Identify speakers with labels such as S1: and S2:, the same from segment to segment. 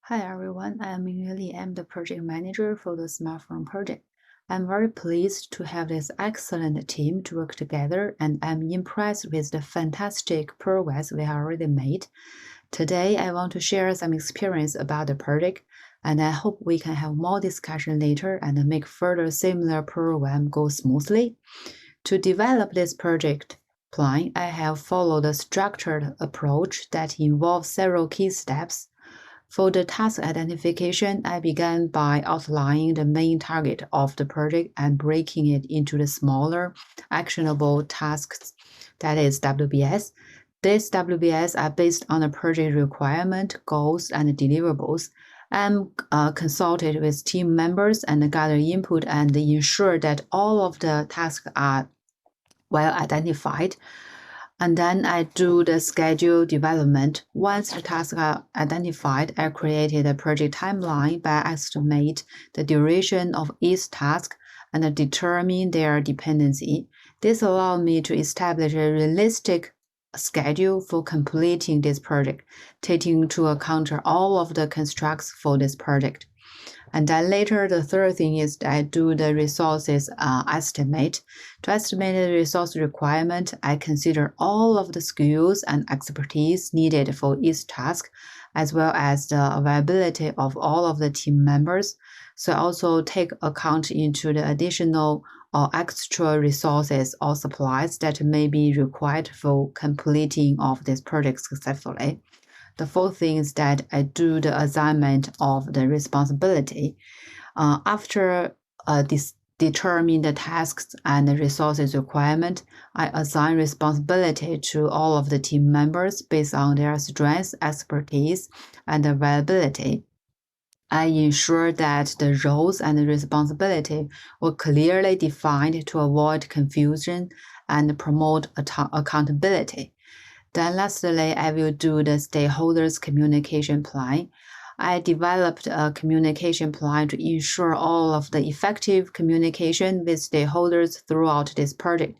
S1: Hi everyone, I am Yuli. I'm the project manager for the smartphone project. I'm very pleased to have this excellent team to work together, and I'm impressed with the fantastic progress we have already made. Today, I want to share some experience about the project, and I hope we can have more discussion later and make further similar program go smoothly. To develop this project plan, I have followed a structured approach that involves several key steps. For the task identification, I began by outlining the main target of the project and breaking it into the smaller, actionable tasks, that is WBS. These WBS are based on the project requirement, goals, and deliverables. I'm consulted with team members and gather input and ensure that all of the tasks are well identified. And then I do the schedule development. Once the tasks are identified, I created a project timeline by estimate the duration of each task and determine their dependency. This allowed me to establish a realistic schedule for completing this project, taking into account all of the constructs for this project. And then later, the third thing is I do the resources estimate. To estimate the resource requirement, I consider all of the skills and expertise needed for each task, as well as the availability of all of the team members. So I also take account into the additional or extra resources or supplies that may be required for completing of this project successfully. The fourth thing is that I do the assignment of the responsibility. After determine the tasks and the resources requirement, I assign responsibility to all of the team members based on their strengths, expertise, and availability. I ensure that the roles and the responsibility were clearly defined to avoid confusion and promote accountability. Then lastly, I will do the stakeholders communication plan. I developed a communication plan to ensure all of the effective communication with stakeholders throughout this project.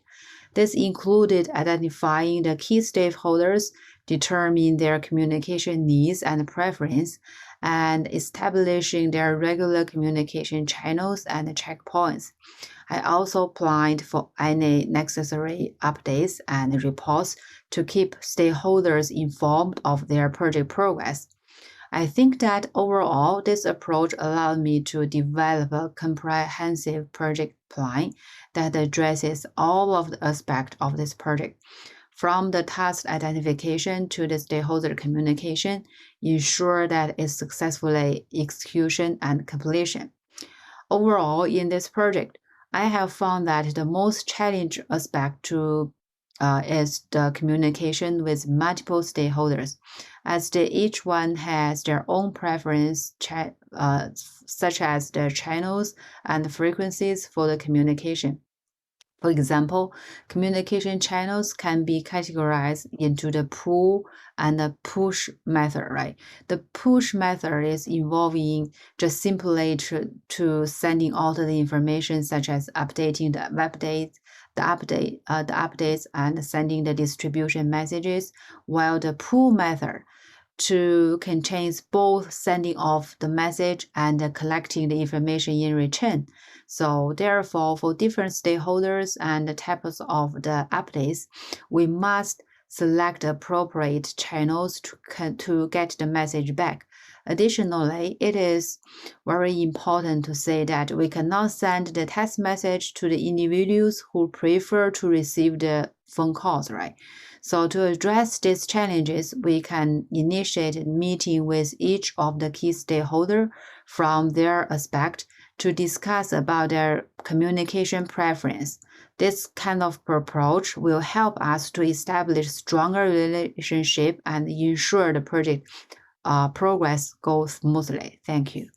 S1: This included identifying the key stakeholders, determining their communication needs and preference, and establishing their regular communication channels and checkpoints. I also planned for any necessary updates and reports to keep stakeholders informed of their project progress. I think that overall, this approach allowed me to develop a comprehensive project plan that addresses all of the aspects of this project, from the task identification to the stakeholder communication, ensure that it's successfully execution and completion. Overall, in this project, I have found that the most challenging aspect is the communication with multiple stakeholders, as each one has their own preference, such as the channels and frequencies for the communication. For example, communication channels can be categorized into the pull and the push method, right? The push method is involving just simply to sending out the information such as updating the updates and sending the distribution messages, while the pull method contains both sending off the message and collecting the information in return. So therefore, for different stakeholders and the types of the updates, we must select appropriate channels to get the message back. Additionally, it is very important to say that we cannot send the text message to the individuals who prefer to receive the phone calls, right? So to address these challenges, we can initiate a meeting with each of the key stakeholders from their aspect to discuss about their communication preference. This kind of approach will help us to establish stronger relationship and ensure the project progress goes smoothly. Thank you.